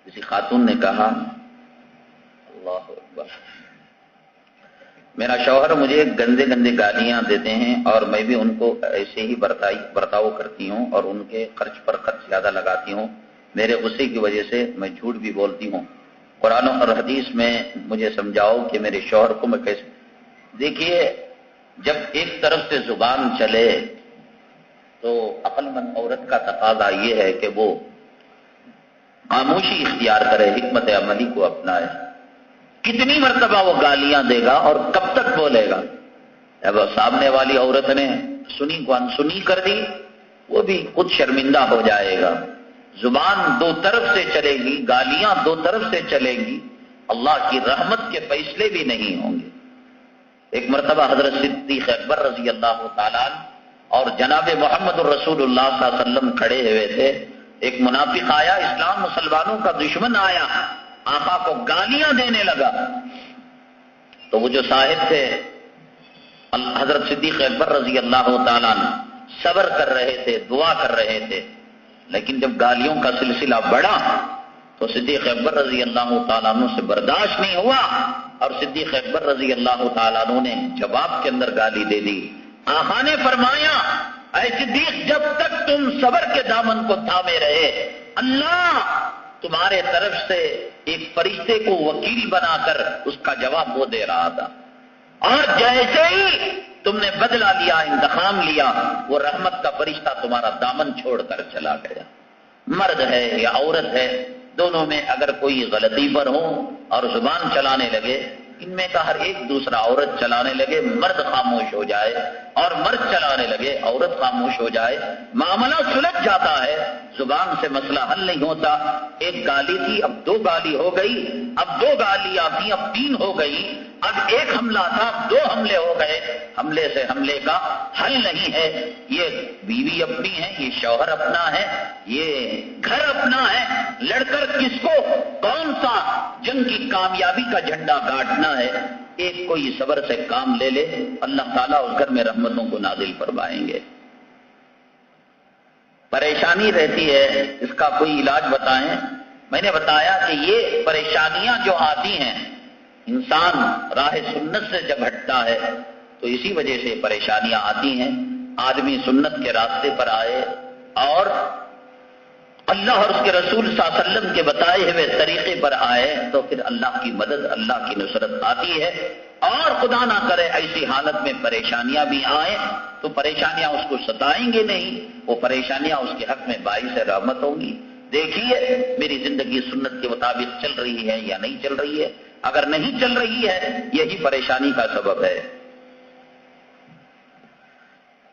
کسی خاتون نے کہا اللہ اکبر، میرا شوہر مجھے گندے گندے گالیاں دیتے ہیں اور میں بھی ان کو ایسے ہی برتاؤ کرتی ہوں اور ان کے خرچ پر خرچ زیادہ لگاتی ہوں، میرے غصے کی وجہ سے میں جھوٹ بھی بولتی ہوں، قرآن اور حدیث میں مجھے سمجھاؤ کہ میرے شوہر کو میں کیسے۔ دیکھیے، جب ایک طرف سے زبان چلے تو عقل مند عورت کا تقاضا یہ ہے کہ وہ خاموشی اختیار کرے، حکمت عملی کو اپنائے۔ کتنی مرتبہ وہ گالیاں دے گا اور کب تک بولے گا؟ جب سامنے والی عورت نے سنی کو انسنی کر دی، وہ بھی خود شرمندہ ہو جائے گا۔ زبان دو طرف سے چلے گی، گالیاں دو طرف سے چلے گی، اللہ کی رحمت کے فیصلے بھی نہیں ہوں گے۔ ایک مرتبہ حضرت صدیق اکبر رضی اللہ تعالیٰ عنہ اور جناب محمد الرسول اللہ صلی اللہ علیہ وسلم کھڑے ہوئے تھے، ایک منافق آیا، اسلام مسلمانوں کا دشمن آیا، آقا کو گالیاں دینے لگا، تو وہ جو صاحب تھے حضرت صدیق اکبر رضی اللہ تعالیٰ عنہ صبر کر رہے تھے، دعا کر رہے تھے، لیکن جب گالیوں کا سلسلہ بڑھا تو صدیق اکبر رضی اللہ تعالیٰ عنہ سے برداشت نہیں ہوا اور صدیق اکبر رضی اللہ تعالیٰ عنہ نے جواب کے اندر گالی دے دی۔ آقا نے فرمایا، اے صدیق، جب تک تم صبر کے دامن کو تھامے رہے، اللہ تمہارے طرف سے ایک فرشتے کو وکیل بنا کر اس کا جواب وہ دے رہا تھا، اور جیسے ہی تم نے بدلہ لیا، انتقام لیا، وہ رحمت کا فرشتہ تمہارا دامن چھوڑ کر چلا گیا۔ مرد ہے یا عورت ہے، دونوں میں اگر کوئی غلطی پر ہو اور زبان چلانے لگے، ان میں کا ہر ایک دوسرا عورت چلانے لگے، مرد خاموش ہو جائے، اور مرد چلانے لگے، عورت خاموش ہو جائے، معاملہ سلجھ جاتا ہے، زبان سے مسئلہ حل نہیں ہوتا۔ ایک گالی تھی، اب دو گالی ہو گئی، اب دو گالیاں تھیں، اب تین ہو گئی، اب ایک حملہ تھا، اب دو حملے ہو گئے، حملے سے حملے کا حل نہیں ہے۔ یہ بیوی اپنی ہے، یہ شوہر اپنا ہے، یہ گھر اپنا ہے، لڑ کر کس کو کون سا جنگ کی کامیابی کا جھنڈا گاڑنا ہے، ایک کوئی صبر سے کام لے لے، اللہ تعالیٰ اس گھر میں رحمتوں کو نازل فرمائیں گے۔ پریشانی رہتی ہے، اس کا کوئی علاج بتائیں۔ میں نے بتایا کہ یہ پریشانیاں جو آتی ہیں، انسان راہ سنت سے جب ہٹتا ہے تو اسی وجہ سے پریشانیاں آتی ہیں۔ آدمی سنت کے راستے پر آئے اور اللہ اور اس کے رسول صلی اللہ علیہ وسلم کے بتائے ہوئے طریقے پر آئے تو پھر اللہ کی مدد، اللہ کی نصرت آتی ہے۔ اور خدا نہ کرے ایسی حالت میں پریشانیاں بھی آئیں تو پریشانیاں اس کو ستائیں گے نہیں، وہ پریشانیاں اس کے حق میں باعث رحمت ہوں گی۔ دیکھیے میری زندگی سنت کے مطابق چل رہی ہے یا نہیں چل رہی ہے، اگر نہیں چل رہی ہے یہی پریشانی کا سبب ہے۔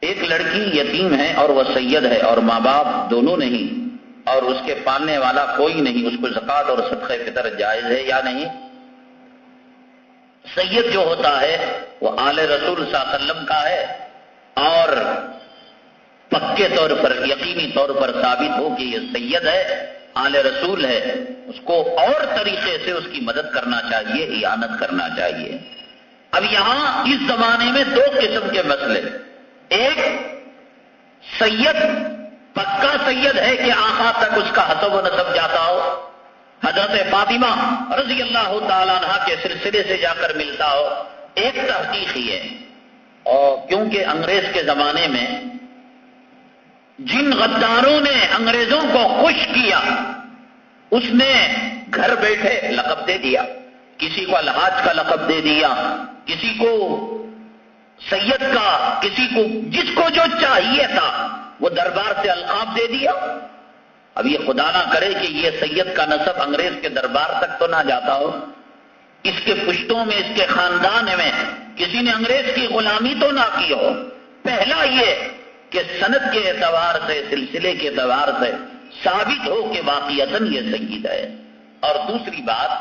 ایک لڑکی یتیم ہے اور وہ سید ہے اور ماں باپ دونوں نہیں، اور اس کے پالنے والا کوئی نہیں، اس کو زکوٰۃ اور صدقہ فطر جائز ہے یا نہیں؟ سید جو ہوتا ہے وہ آل رسول صلی اللہ علیہ وسلم کا ہے، اور پکے طور پر، یقینی طور پر ثابت ہو کہ یہ سید ہے، آل رسول ہے، اس کو اور طریقے سے اس کی مدد کرنا چاہیے، اعانت کرنا چاہیے۔ اب یہاں اس زمانے میں دو قسم کے مسئلے، ایک سید پکا سید ہے کہ آقا تک اس کا حسب و نسب جاتا ہو، حضرت فاطمہ رضی اللہ تعالیٰ عنہ کے سلسلے سے جا کر ملتا ہو، ایک تحقیقی ہے۔ اور کیونکہ انگریز کے زمانے میں جن غداروں نے انگریزوں کو خوش کیا، اس نے گھر بیٹھے لقب دے دیا، کسی کو الحاج کا لقب دے دیا، کسی کو سید کا، کسی کو جس کو جو چاہیے تھا وہ دربار سے القاب دے دیا۔ اب یہ خدا نہ کرے کہ یہ سید کا نسب انگریز کے دربار تک تو نہ جاتا ہو، اس کے پشتوں میں، اس کے خاندان میں کسی نے انگریز کی غلامی تو نہ کی ہو۔ پہلا یہ کہ سند کے اعتبار سے، سلسلے کے اعتبار سے ثابت ہو کہ واقعتاً یہ سید ہے، اور دوسری بات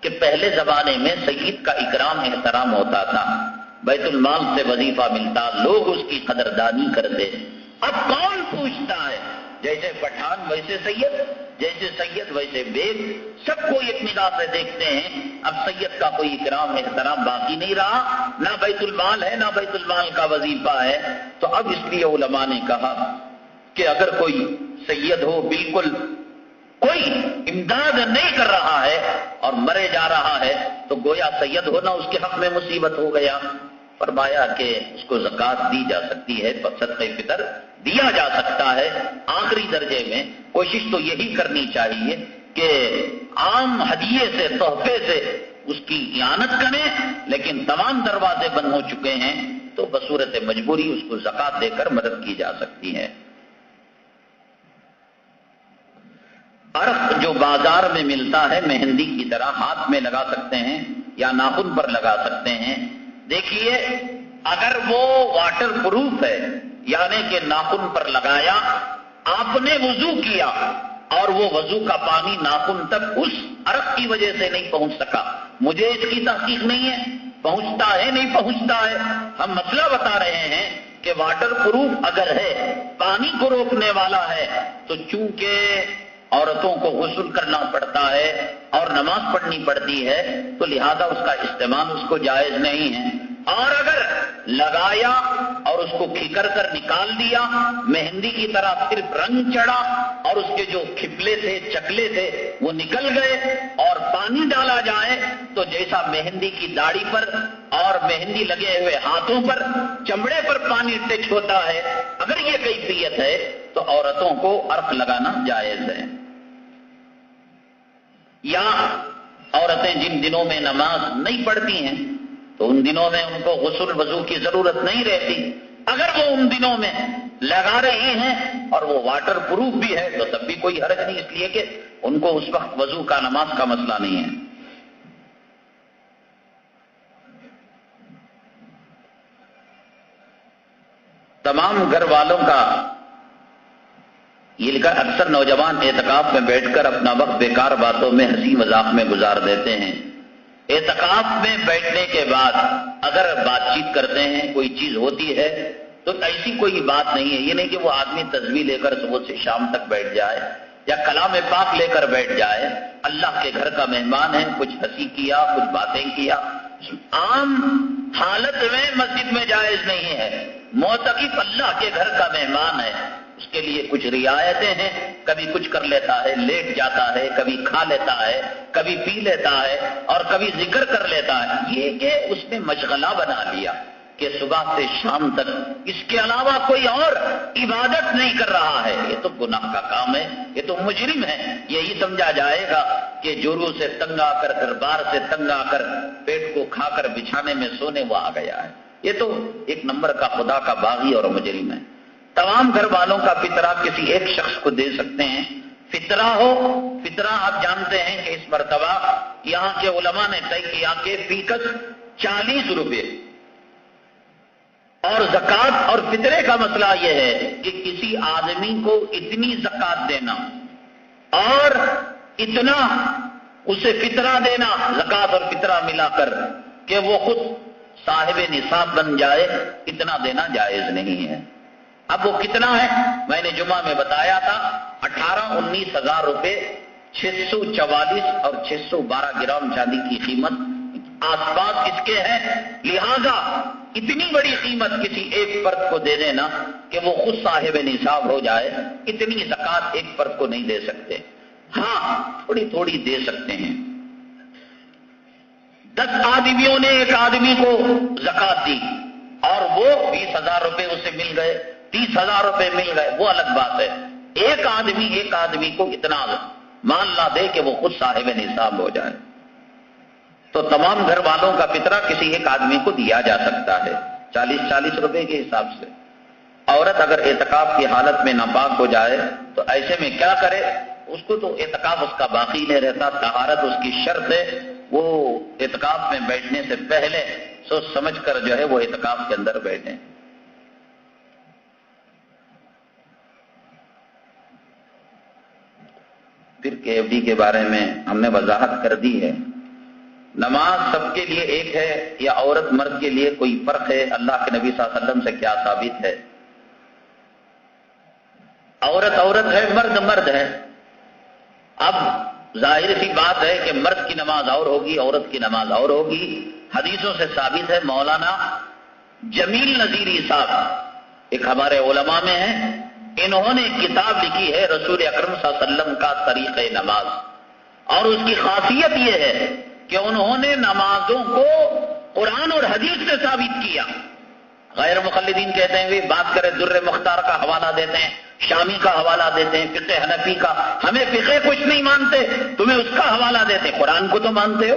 کہ پہلے زمانے میں سید کا اکرام احترام ہوتا تھا، بیت المال سے وظیفہ ملتا، لوگ اس کی قدردانی کرتے۔ اب کون پوچھتا ہے؟ جیسے پٹھان ویسے سید، جیسے سید ویسے بیگ، سب کو ایک نگاہ سے دیکھتے ہیں۔ اب سید کا کوئی اکرام احترام باقی نہیں رہا، نہ بیت المال ہے، نہ بیت المال کا وظیفہ ہے۔ تو اب اس لیے علماء نے کہا کہ اگر کوئی سید ہو بالکل کوئی امداد نہیں کر رہا ہے اور مرے جا رہا ہے تو گویا سید ہونا اس کے حق میں مصیبت ہو گیا. فرمایا کہ اس کو زکوٰۃ دی جا سکتی ہے، صدقہ فطر دیا جا سکتا ہے. آخری درجے میں کوشش تو یہی کرنی چاہیے کہ عام ہدیے سے، تحفے سے اس کی اعانت کریں، لیکن تمام دروازے بند ہو چکے ہیں تو بصورت مجبوری اس کو زکوٰۃ دے کر مدد کی جا سکتی ہے. عرق جو بازار میں ملتا ہے مہندی کی طرح ہاتھ میں لگا سکتے ہیں یا ناخن پر لگا سکتے ہیں. دیکھیے اگر وہ واٹر پروف ہے، یعنی کہ ناخن پر لگایا، آپ نے وضو کیا اور وہ وضو کا پانی ناخن تک اس عرق کی وجہ سے نہیں پہنچ سکا، مجھے اس کی تحقیق نہیں ہے پہنچتا ہے نہیں پہنچتا ہے. ہم مسئلہ بتا رہے ہیں کہ واٹر پروف اگر ہے، پانی کو روکنے والا ہے، تو چونکہ عورتوں کو غسل کرنا پڑتا ہے اور نماز پڑھنی پڑتی ہے تو لہذا اس کا استعمال اس کو جائز نہیں ہے. اور اگر لگایا اور اس کو کھکر کر نکال دیا، مہندی کی طرح صرف رنگ چڑھا اور اس کے جو کھپلے تھے، چکلے تھے وہ نکل گئے اور پانی ڈالا جائے تو جیسا مہندی کی داڑھی پر اور مہندی لگے ہوئے ہاتھوں پر، چمڑے پر پانی ٹچ ہوتا ہے، اگر یہ کیفیت ہے تو عورتوں کو عرق لگانا جائز ہے. یا عورتیں جن دنوں میں نماز نہیں پڑھتی ہیں تو ان دنوں میں ان کو غسل وضو کی ضرورت نہیں رہتی. اگر وہ ان دنوں میں لگا رہی ہیں اور وہ واٹر پروف بھی ہے تو تب بھی کوئی حرج نہیں، اس لیے کہ ان کو اس وقت وضو کا، نماز کا مسئلہ نہیں ہے. تمام گھر والوں کا یہ لکھا، اکثر نوجوان اعتکاف میں بیٹھ کر اپنا وقت بیکار باتوں میں، ہنسی مذاق میں گزار دیتے ہیں. اعتکاف میں بیٹھنے کے بعد اگر بات چیت کرتے ہیں، کوئی چیز ہوتی ہے تو ایسی کوئی بات نہیں ہے. یہ نہیں کہ وہ آدمی تصویر لے کر صبح سے شام تک بیٹھ جائے یا کلام پاک لے کر بیٹھ جائے. اللہ کے گھر کا مہمان ہے، کچھ ہنسی کیا، کچھ باتیں کیا، عام حالت میں مسجد میں جائز نہیں ہے. معتکف اللہ کے گھر کا مہمان ہے، اس کے لیے کچھ رعایتیں ہیں. کبھی کچھ کر لیتا ہے، لیٹ جاتا ہے، کبھی کھا لیتا ہے، کبھی پی لیتا ہے اور کبھی ذکر کر لیتا ہے. یہ کہ اس نے مشغلہ بنا لیا کہ صبح سے شام تک اس کے علاوہ کوئی اور عبادت نہیں کر رہا ہے. یہ تو گناہ کا کام ہے، یہ تو مجرم ہے. یہی سمجھا جائے گا کہ جورو سے تنگ آ کر، دربار سے تنگ آ کر، پیٹ کو کھا کر بچھانے میں سونے وہ آ گیا ہے. یہ تو ایک نمبر کا خدا کا باغی اور مجرم ہے. تمام گھر والوں کا فطرہ کسی ایک شخص کو دے سکتے ہیں. فطرہ ہو، فطرہ آپ جانتے ہیں کہ اس مرتبہ یہاں کے علماء نے طے کیا کہ فیکس 40 روپے. اور زکوٰۃ اور فطرے کا مسئلہ یہ ہے کہ کسی آدمی کو اتنی زکوٰۃ دینا اور اتنا اسے فطرہ دینا، زکوٰۃ اور فطرہ ملا کر، کہ وہ خود صاحب نصاب بن جائے، اتنا دینا جائز نہیں ہے. اب وہ کتنا ہے؟ میں نے جمعہ میں بتایا تھا 18-19 ہزار روپے، 644 اور 612 گرام چاندی کی قیمت آس پاس اس کے ہیں. لہذا اتنی بڑی قیمت کسی ایک فرد کو دے دینا کہ وہ خود صاحب نصاب ہو جائے، اتنی زکوٰۃ ایک فرد کو نہیں دے سکتے. ہاں تھوڑی تھوڑی دے سکتے ہیں. 10 آدمیوں نے ایک آدمی کو زکوٰۃ دی اور وہ 20,000 روپے اسے مل گئے، 30,000 روپے مل گئے، وہ الگ بات ہے. ایک آدمی کو اتنا مان نہ دے کہ وہ خود صاحب نصاب ہو جائے. تو تمام گھر والوں کا فطرہ کسی ایک آدمی کو دیا جا سکتا ہے 40 روپے کے حساب سے. عورت اگر اعتکاف کی حالت میں ناپاک ہو جائے تو ایسے میں کیا کرے؟ اس کو تو اعتکاف اس کا باقی نہیں رہتا، طہارت اس کی شرط ہے. وہ اعتکاف میں بیٹھنے سے پہلے سوچ سمجھ کر جو ہے وہ اعتکاف کے اندر بیٹھیں. پھر KFD کے بارے میں ہم نے وضاحت کر دی ہے. نماز سب کے لیے ایک ہے یا عورت مرد کے لیے کوئی فرق ہے؟ اللہ کے نبی صلی اللہ علیہ وسلم سے کیا ثابت ہے؟ عورت عورت ہے، مرد مرد ہے. اب ظاہر سی بات ہے کہ مرد کی نماز اور ہوگی، عورت کی نماز اور ہوگی. حدیثوں سے ثابت ہے. مولانا جمیل نذیری صاحب ایک ہمارے علماء میں ہیں، انہوں نے کتاب لکھی ہے رسول اکرم صلی اللہ علیہ وسلم کا طریقہ نماز، اور اس کی خاصیت یہ ہے کہ انہوں نے نمازوں کو قرآن اور حدیث سے ثابت کیا۔ غیر مقلدین کہتے ہیں بات کریں در مختار کا حوالہ دیتے ہیں، شامی کا حوالہ دیتے ہیں، فقہ حنفی کا، ہمیں فقہ کچھ نہیں مانتے، تمہیں اس کا حوالہ دیتے، قرآن کو تو مانتے ہو،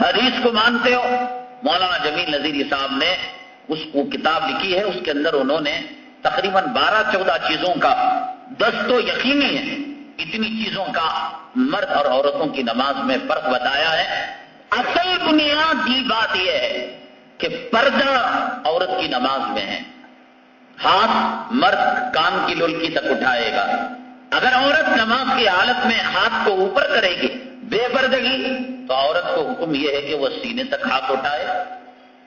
حدیث کو مانتے ہو۔ مولانا جمیل نذیری صاحب نے وہ کتاب لکھی ہے، اس کے اندر انہوں نے تقریباً 12-14 چیزوں کا، 10 تو یقینی ہے، اتنی چیزوں کا مرد اور عورتوں کی نماز میں فرق بتایا ہے۔ اصل بنیاد کی بات یہ ہے کہ پردہ عورت کی نماز میں ہے، ہاتھ مرد کان کی للکی تک اٹھائے گا۔ اگر عورت نماز کی حالت میں ہاتھ کو اوپر کرے گی بے پردگی، تو عورت کو حکم یہ ہے کہ وہ سینے تک ہاتھ اٹھائے،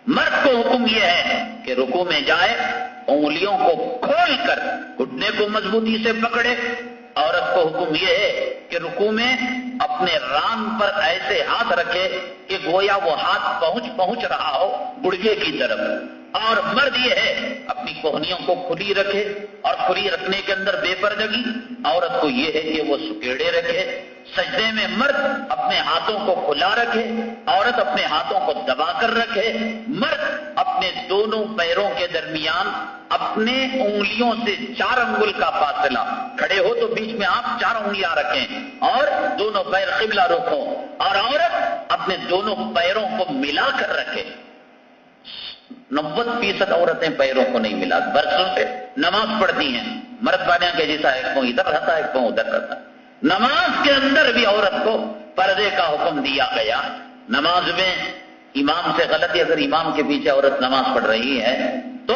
مرد کو حکم یہ ہے کہ رکوع میں جائے، انگلیوں کو کھول کر گھٹنے کو مضبوطی سے پکڑے۔ عورت کو حکم یہ ہے کہ رکوع میں اپنے ران پر ایسے ہاتھ رکھے کہ گویا وہ ہاتھ پہنچ رہا ہو گڑگے کی طرف، اور مرد یہ ہے اپنی کوہنیوں کو کھلی رکھے، اور کھلی رکھنے کے اندر بے پردگی۔ عورت کو یہ ہے کہ وہ سکیڑے رکھے۔ سجدے میں مرد اپنے ہاتھوں کو کھلا رکھے، عورت اپنے ہاتھوں کو دبا کر رکھے۔ مرد اپنے دونوں پیروں کے درمیان اپنے انگلیوں سے 4 انگل کا فاصلہ، کھڑے ہو تو بیچ میں آپ 4 انگلیاں رکھیں اور دونوں پیر قبلہ رکھو، اور عورت اپنے دونوں پیروں کو ملا کر رکھے۔ 90% عورتیں پیروں کو نہیں ملا، برسوں سے نماز پڑھتی ہیں، مرد بانیاں کے جیسا ایک پاؤں ادھر رہتا ہے ایک پاؤں ادھر رہتا ہے۔ نماز کے اندر بھی عورت کو پردے کا حکم دیا گیا۔ نماز میں امام سے غلطی، اگر امام کے پیچھے عورت نماز پڑھ رہی ہے تو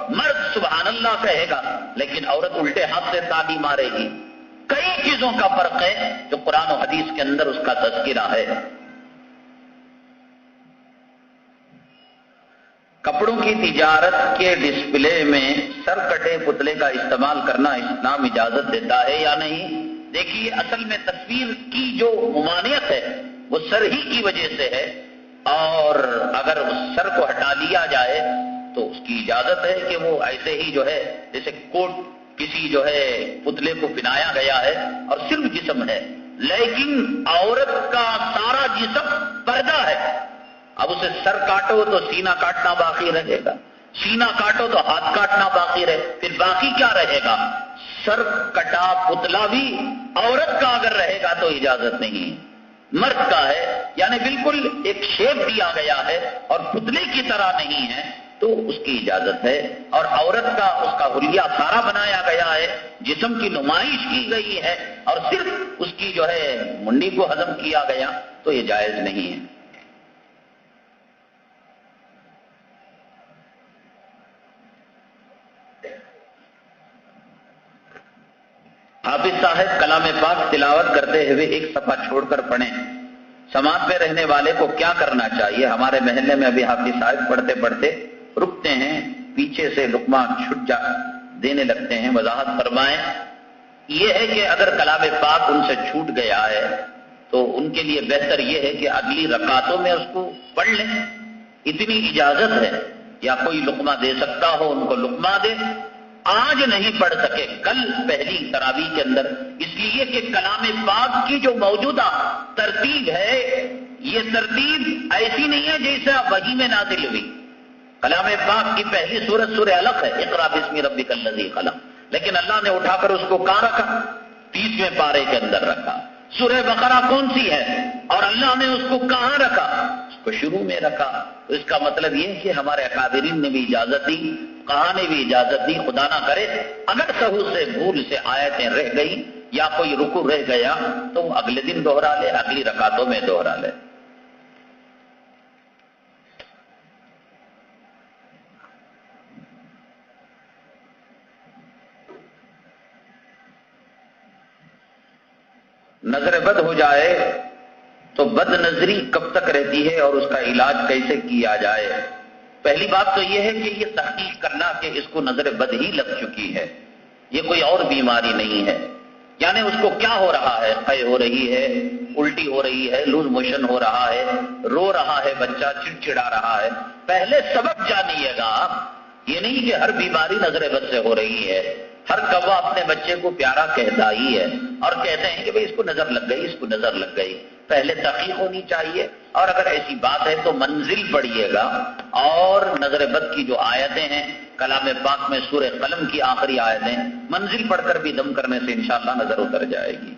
مرد سبحان اللہ کہے گا، لیکن عورت الٹے ہاتھ سے تالی مارے گی۔ کئی چیزوں کا فرق ہے جو قرآن و حدیث کے اندر اس کا تذکرہ ہے۔ کپڑوں کی تجارت کے ڈسپلے میں سر کٹے پتلے کا استعمال کرنا اسلام اجازت دیتا ہے یا نہیں؟ دیکھیے، اصل میں تصویر کی جو ممانعت ہے وہ سر ہی کی وجہ سے ہے، اور اگر اس سر کو ہٹا لیا جائے تو اس کی اجازت ہے کہ وہ ایسے ہی جو ہے جیسے کوٹ کسی جو ہے پتلے کو پہنایا گیا ہے اور صرف جسم ہے، لیکن عورت کا سارا جسم پردہ ہے۔ اب اسے سر کاٹو تو سینہ کاٹنا باقی رہے گا، سینہ کاٹو تو ہاتھ کاٹنا باقی رہے، پھر باقی کیا رہے گا؟ سر کٹا پتلا بھی عورت کا اگر رہے گا تو اجازت نہیں، مرد کا ہے، یعنی بالکل ایک شیپ دیا گیا ہے اور پتلے کی طرح نہیں ہے تو اس کی اجازت ہے۔ اور عورت کا اس کا حلیہ سارا بنایا گیا ہے، جسم کی نمائش کی گئی ہے، اور صرف اس کی جو ہے منڈی کو ہضم کیا گیا تو یہ جائز نہیں ہے۔ حافظ صاحب کلام پاک تلاوت کرتے ہوئے ایک صفحہ چھوڑ کر پڑھیں، سماعت میں رہنے والے کو کیا کرنا چاہیے؟ ہمارے محلے میں ابھی حافظ صاحب پڑھتے پڑھتے رکتے ہیں، پیچھے سے لقمہ چھٹ دینے لگتے ہیں، وضاحت فرمائیں۔ یہ ہے کہ اگر کلام پاک ان سے چھوٹ گیا ہے تو ان کے لیے بہتر یہ ہے کہ اگلی رکعتوں میں اس کو پڑھ لیں، اتنی اجازت ہے، یا کوئی لقمہ دے سکتا ہو ان کو لقمہ دے۔ آج نہیں پڑھ سکے کل پہلی تراویح کے اندر، اس لیے کہ کلام پاک کی جو موجودہ ترتیب ہے یہ ترتیب ایسی نہیں ہے جیسا وحی میں نازل ہوئی۔ کلام پاک کی پہلی سورت سورہ علق ہے، اقرا بسم ربک الذی خلق، لیکن اللہ نے اٹھا کر اس کو کہاں رکھا؟ 30ویں پارے کے اندر رکھا۔ سورہ بقرہ کون سی ہے اور اللہ نے اس کو کہاں رکھا؟ اس کو شروع میں رکھا۔ تو اس کا مطلب یہ ہے کہ ہمارے اکابرین نے بھی اجازت دی، کہاں نے بھی اجازت دی۔ خدا نہ کرے اگر سہو سے بھول سے آیتیں رہ گئی یا کوئی رکوع رہ گیا تو وہ اگلے دن دوہرا لے، اگلی رکعتوں میں دوہرا لے۔ نظر بد ہو جائے تو بد نظری کب تک رہتی ہے اور اس کا علاج کیسے کیا جائے؟ پہلی بات تو یہ ہے کہ یہ تحقیق کرنا کہ اس کو نظر بد ہی لگ چکی ہے، یہ کوئی اور بیماری نہیں ہے، یعنی اس کو کیا ہو رہا ہے؟ قے ہو رہی ہے، الٹی ہو رہی ہے، لوز موشن ہو رہا ہے، رو رہا ہے بچہ، چڑچڑا رہا ہے۔ پہلے سبب جانیے گا، یہ نہیں کہ ہر بیماری نظر بد سے ہو رہی ہے، ہر کوا اپنے بچے کو پیارا کہتا ہی ہے اور کہتے ہیں کہ بھئی اس کو نظر لگ گئی، اس کو نظر لگ گئی. پہلے تحقیق ہونی چاہیے، اور اگر ایسی بات ہے تو منزل پڑھیے گا. اور نظر بد کی جو آیتیں ہیں کلام پاک میں سورہ قلم کی آخری آیتیں، منزل پڑھ کر بھی دم کرنے سے انشاءاللہ نظر اتر جائے گی.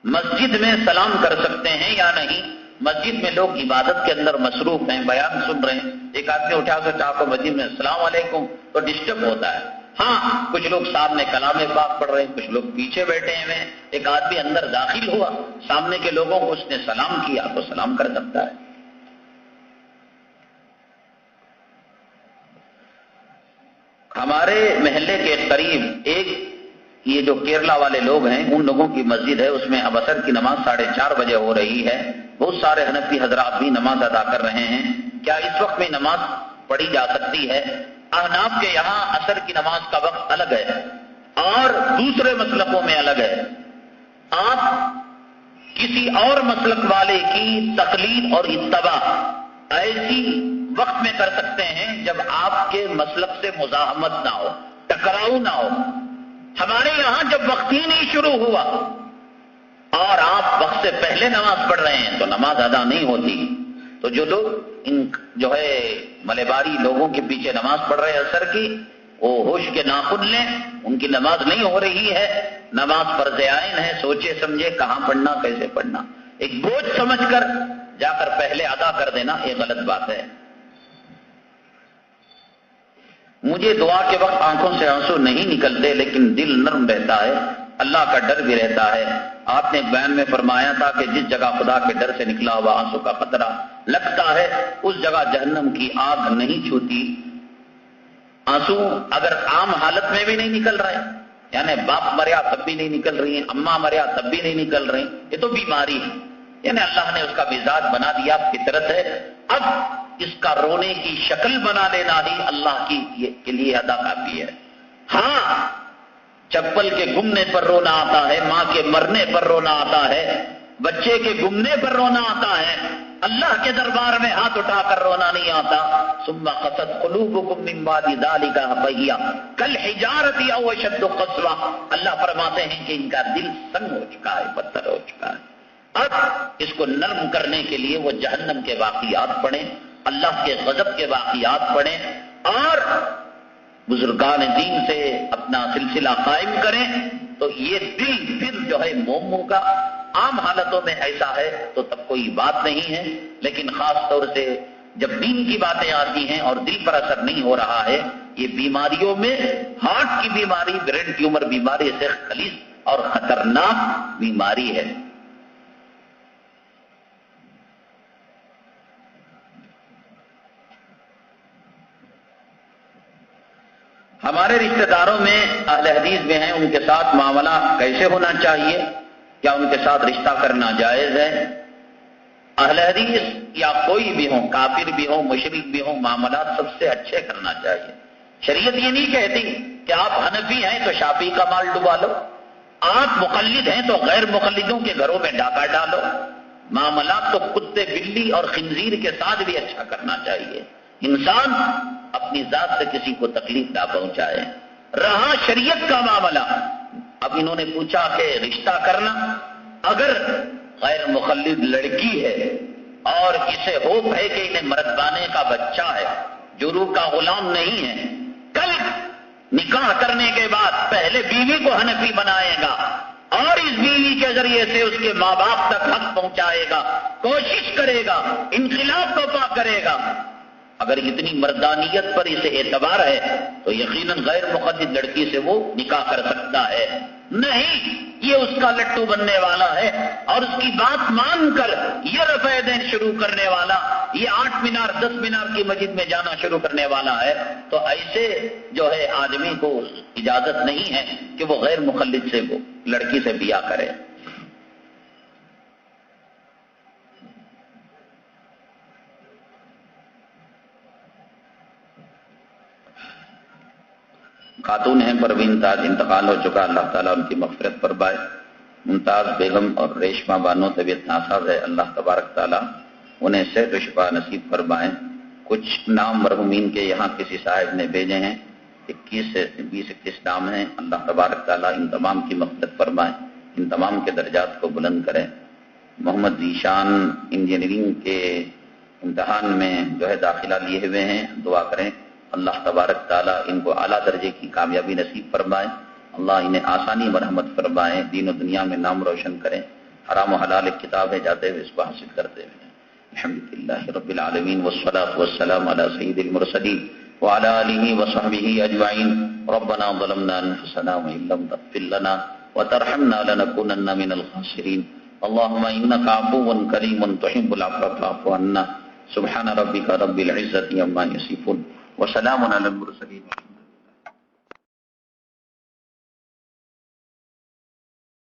مسجد میں سلام کر سکتے ہیں یا نہیں؟ مسجد میں لوگ عبادت کے اندر مصروف ہیں، بیان سن رہے ہیں، ایک آدمی اٹھا کر چاہ کو مسجد میں السلام علیکم تو ڈسٹرب ہوتا ہے. ہاں کچھ لوگ سامنے کلام پاک پڑھ رہے ہیں، کچھ لوگ پیچھے بیٹھے ہیں. ایک آدمی اندر داخل ہوا، سامنے کے لوگوں کو اس نے سلام کیا تو سلام کر سکتا ہے. ہمارے محلے کے قریب ایک یہ جو کیرلا والے لوگ ہیں ان لوگوں کی مسجد ہے، اس میں اب عصر کی نماز 4:30 بجے ہو رہی ہے. بہت سارے حنفی حضرات بھی نماز ادا کر رہے ہیں. کیا اس وقت میں نماز پڑھی جا سکتی ہے؟ احناف کے یہاں عصر کی نماز کا وقت الگ ہے اور دوسرے مسلکوں میں الگ ہے. آپ کسی اور مسلک والے کی تقلید اور اتباع ایسی وقت میں کر سکتے ہیں جب آپ کے مسلک سے مزاحمت نہ ہو، ٹکراؤ نہ ہو. ہمارے یہاں جب وقت ہی نہیں شروع ہوا اور آپ وقت سے پہلے نماز پڑھ رہے ہیں تو نماز ادا نہیں ہوتی. تو جو لوگ ان جو ہے ملےباری لوگوں کے پیچھے نماز پڑھ رہے ہیں عصر کی، وہ ہوش کے ناخن لیں، ان کی نماز نہیں ہو رہی ہے. نماز فرض عین ہے، سوچے سمجھے کہاں پڑھنا کیسے پڑھنا. ایک بوجھ سمجھ کر جا کر پہلے ادا کر دینا یہ غلط بات ہے. مجھے دعا کے وقت آنکھوں سے آنسو نہیں نکلتے لیکن دل نرم رہتا ہے، اللہ کا ڈر بھی رہتا ہے. آپ نے ایک بیان میں فرمایا تھا کہ جس جگہ خدا کے ڈر سے نکلا ہوا آنسو کا قطرہ لگتا ہے اس جگہ جہنم کی آگ نہیں چھوتی. آنسو اگر عام حالت میں بھی نہیں نکل رہے، یعنی باپ مریا تب بھی نہیں نکل رہی ہیں، اماں مریا تب بھی نہیں نکل رہی، یہ تو بیماری ہے. یعنی اللہ نے اس کا مزاج بنا دیا، فطرت ہے. اب اس کا رونے کی شکل بنا لینا ہی اللہ کے لیے ادا کافی ہے. ہاں چپل کے گمنے پر رونا آتا ہے، ماں کے مرنے پر رونا آتا ہے، بچے کے گمنے پر رونا آتا ہے. اللہ کے دربار میں ہاتھ اٹھا کر رونا نہیں آتا. ثم قست قلوبکم من بعد ذلک فہی کالحجارۃ او اشد قسوہ. اللہ فرماتے ہیں کہ ان کا دل سنگ ہو چکا ہے، پتھر ہو چکا ہے. اب اس کو نرم کرنے کے لیے وہ جہنم کے واقعات پڑھیں، اللہ کے غضب کے واقعات پڑھیں اور بزرگان دین سے اپنا سلسلہ قائم کریں. تو یہ دل پھر جو ہے موموں کا عام حالتوں میں ایسا ہے تو تب کوئی بات نہیں ہے، لیکن خاص طور سے جب دین کی باتیں آتی ہیں اور دل پر اثر نہیں ہو رہا ہے، یہ بیماریوں میں ہارٹ کی بیماری، برین ٹیومر بیماری سے خلیص اور خطرناک بیماری ہے. ہمارے رشتہ داروں میں اہل حدیث میں ہیں، ان کے ساتھ معاملہ کیسے ہونا چاہیے؟ کیا ان کے ساتھ رشتہ کرنا جائز ہے؟ اہل حدیث یا کوئی بھی ہو، کافر بھی ہو، مشرک بھی ہو، معاملات سب سے اچھے کرنا چاہیے. شریعت یہ نہیں کہتی کہ آپ حنفی ہیں تو شافعی کا مال ڈبا لو، آپ مقلد ہیں تو غیر مقلدوں کے گھروں میں ڈاکہ ڈالو. معاملات تو کتے بلی اور خنزیر کے ساتھ بھی اچھا کرنا چاہیے. انسان اپنی ذات سے کسی کو تکلیف نہ پہنچائے. رہا شریعت کا معاملہ، اب انہوں نے پوچھا کہ رشتہ کرنا اگر غیر مخلد لڑکی ہے اور اسے ہوپ ہے کہ انہیں مردانے کا بچہ ہے، جرو کا غلام نہیں ہے، کل نکاح کرنے کے بعد پہلے بیوی کو حنفی بنائے گا اور اس بیوی کے ذریعے سے اس کے ماں باپ تک حق پہنچائے گا، کوشش کرے گا، انقلاب برپا کرے گا. اگر اتنی مردانیت پر اسے اعتبار ہے تو یقیناً غیر مقلد لڑکی سے وہ نکاح کر سکتا ہے. نہیں، یہ اس کا لٹو بننے والا ہے اور اس کی بات مان کر یہ رفع دین شروع کرنے والا، یہ 8 مینار 10 مینار کی مسجد میں جانا شروع کرنے والا ہے. تو ایسے جو ہے آدمی کو اجازت نہیں ہے کہ وہ غیر مقلد سے وہ لڑکی سے بیاہ کرے. خاتون ہیں پروین تاج، انتقال ہو چکا، اللہ تعالیٰ ان کی مغفرت فرمائے. ممتاز بیگم اور ریشمہ بانو طبیعت ناساز ہے، اللہ تبارک تعالیٰ انہیں صحت و شفا نصیب فرمائے. کچھ نام مرحومین کے یہاں کسی صاحب نے بھیجے ہیں. 21 نام ہیں. اللہ تبارک تعالیٰ ان تمام کی مغفرت فرمائے, ان تمام کے درجات کو بلند کرے. محمد ذیشان انجینئرنگ کے امتحان میں جو ہے داخلہ لیے ہوئے ہیں, دعا کریں اللہ تبارک تعالیٰ ان کو اعلیٰ درجے کی کامیابی نصیب فرمائے. اللہ انہیں آسانی مرحمت فرمائے, دین و دنیا میں نام روشن کریں. حرام و حلال ایک کتاب ہے, جاتے ہوئے اس کو حاصل کرتے ہوئے. الحمدللہ رب العالمین والصلاة والسلام علی سید المرسلین وعلى آلہ وصحبہ اجمعین. ربنا ظلمنا انفسنا وإن لم تغفر لنا وترحمنا لنكونن من الخاسرین. اللهم انك عفو کریم تحب العفو فاعف عنا. سبحان ربک رب العزة عما یصفون وسلام علی المرسلین.